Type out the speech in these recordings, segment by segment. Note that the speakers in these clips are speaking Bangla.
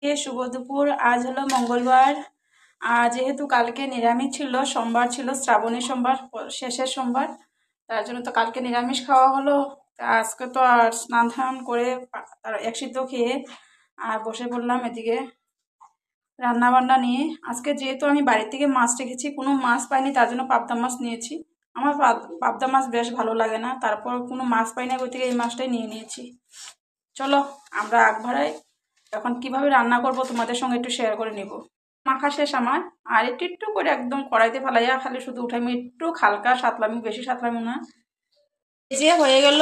শুভ দুপুর। আজ হলো মঙ্গলবার। যেহেতু কালকে নিরামিষ ছিল, সোমবার ছিল, শ্রাবণী সোমবার, শেষের সোমবার, তার জন্য তো কালকে নিরামিষ খাওয়া হলো। আজকে তো আর স্নান ধান করে তার এক সিদ্ধ খেয়ে আর বসে পড়লাম এদিকে রান্না বান্না নিয়ে। আজকে যেহেতু আমি বাড়ি থেকে মাছ রেখেছি, কোনো মাছ পাইনি, তার জন্য পাবদা মাছ নিয়েছি। আমার পাবদা মাছ বেশ ভালো লাগে না, তারপর কোনো মাছ পাই না, ওই থেকে এই মাছটাই নিয়ে নিয়েছি। চলো আমরা আগ বাড়াই। এখন কিভাবে রান্না করব তোমাদের সঙ্গে একটু শেয়ার করে নিব। মাখা শেষ আমার। আর একটু একটু করে একদম কড়াইতে ফেলাইয়া খালি শুধু উঠাইমু, একটু হালকা সাতলামি, বেশি সাতলামি না। এই যে হয়ে গেল,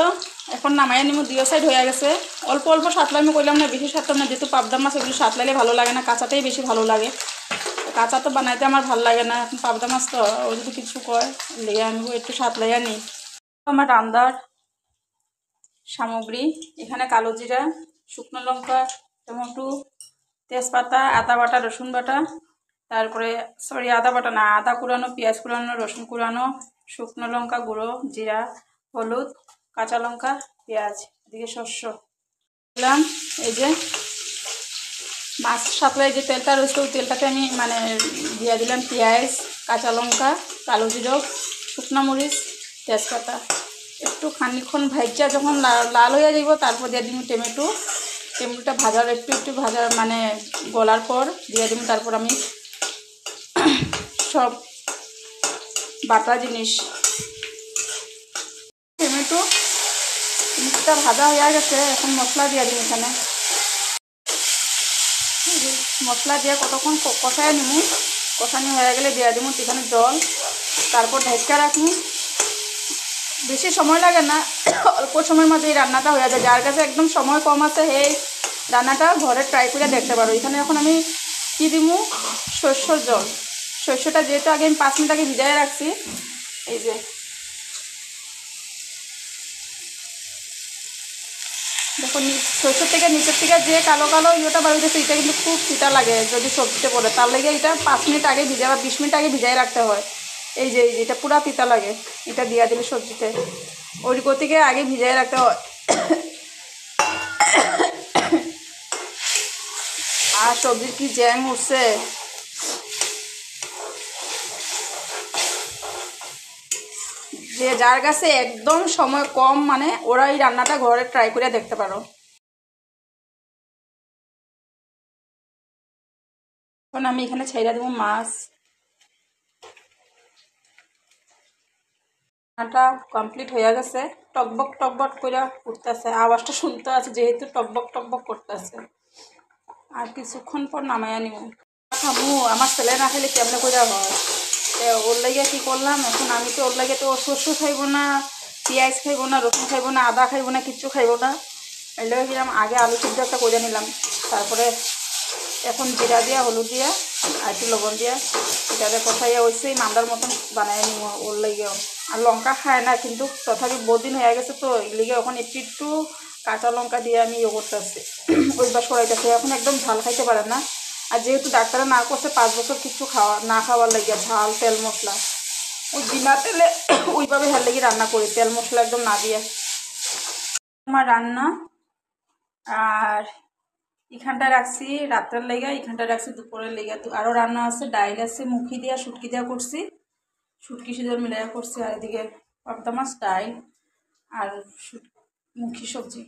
এখন নামাইয়া নিমু। দুই সাইড হয়ে গেছে। অল্প অল্প সাতলামি করলাম না, বেশি সাতলাম না, যেহেতু পাবদা মাছ এগুলো সাতলাইলে ভালো লাগে না, কাঁচাটাই বেশি ভালো লাগে। কাঁচা তো বানাইতে আমার ভালো লাগে না, এখন পাবদা মাছ তো ও যদি কিছু কয় লেগে আনবো, একটু সাতলাইয়া নিই। আমার রান্নার সামগ্রী এখানে কালো জিরা, শুকনো লঙ্কা, টমেটো, তেজপাতা, আদা বাটা, রসুন বাটা, তারপরে আদা বাটা না, আদা কুড়ানো, পেঁয়াজ কুড়ানো, রসুন কুড়ানো, শুকনো লঙ্কা গুঁড়ো, জিরা, হলুদ, কাঁচা লঙ্কা, পেঁয়াজ, এদিকে শস্য দিলাম। এই যে মাছ সাপড়ায় যে তেলটা রয়েছে, ওই তেলটাতে আমি দিয়ে দিলাম পেঁয়াজ, কাঁচা লঙ্কা, কালো জিরা, শুকনো মরিচ, তেজপাতা। একটু খানিকক্ষণ ভাজা যখন লাল হয়ে যাব, তারপর দিয়ে দিব টমেটোটা ভাজার একটু একটু ভাজার গলার পর দিয়ে দিব। তারপর আমি সব বাটা জিনিস, টমেটোটা ভাজা হয়ে গেছে, এখন মশলা দিয়ে দিই। এখানে মশলা দিয়ে কতক্ষণ কষায় নিব, কষানি হয়ে গেলে দিয়ে দিব এখানে জল, তারপর ঢেকে রাখবো। বেশি সময় লাগে না, অল্প সময়ের মধ্যে এই রান্নাটা হয়ে যায়। যার কাছে একদম সময় কম আছে, এই রান্নাটা ঘরে ট্রাই করে দেখতে পারো। এখানে এখন আমি কী দিব, সরষের জল। সরষেটা যেহেতু আগে আমি 5 মিনিট আগে ভিজায় রাখছি, এই যে দেখো সরষের থেকে নিচের থেকে যে কালো কালো ইয়েটা বার হয়েছে, এটা কিন্তু খুব তিতা লাগে যদি সবজিতে পড়ে। তার লেগে এটা 5 মিনিট আগে ভিজায় বা 20 মিনিট আগে ভিজায় রাখতে হয়। এই যে এটা পুরা তিতা লাগে, এটা দিয়ে দিলে সবজিতে ওই গতিকে আগে ভিজায় রাখতে হয়। আর সবজির কি জ্যাং উঠছে, যে যার কাছে একদম সময় কম, ওরা এই রান্নাটা ঘরে ট্রাই করে দেখতে পারো। এখন আমি এখানে ছাইড়া দেবো মাছ। রান্নাটা কমপ্লিট হয়ে গেছে। টকবক টকবক করে উঠতেছে, আওয়াজটা শুনতে আছে, যেহেতু টকবক টকবক করতেছে। আর কিছুক্ষণ পর নামাইয়া নিব। খাবো, আমার ছেলে না খেলে কেমনে করে হয়। ওর লাগে কী করলাম, এখন আমি তো ওর লাগে তো শস্য খাইব না, পেঁয়াজ খাইব না, রসুন খাইব না, আদা খাইব না, কিচ্ছু খাইব না। এর লাগে কিরম আগে আলু সিদ্ধ একটা করে নিলাম, তারপরে এখন জিরা দিয়া, হলুদ দিয়া আর একটু লবণ দিয়া এটাতে কষাইয়া ওইসেই মান্দার মতন বানাই নিব ওর লাগেও। আর লঙ্কা খায় না, কিন্তু তথাপি বহুদিন হয়ে গেছে তো এগুলিকে এখন একটু একটু কাঁচা লঙ্কা দিয়ে আমি ইয়ে করতেছি, ওইবার সরাইতেছি। এখন একদম ঝাল খাইতে পারে না। আর যেহেতু ডাক্তারে না করছে 5 বছর কিছু না খাওয়ার লাগে, ঝাল তেল মশলা, ওই বিনা তেলে ওইভাবে হের লেগে রান্না করি, তেল মশলা একদম না দিয়ে আমার রান্না। আর এখানটায় রাখছি রাত্রের লেগে, এখানটায় রাখছি দুপুরের লেগে। আরও রান্না আছে, ডাইল আছে, মুখি দিয়া শুটকি দিয়া করছি, শুটকি সিঁদুর মিলাইয়া করছি। আর এদিকে পাবদা মাছ, ডাইল আর মুখি সবজি।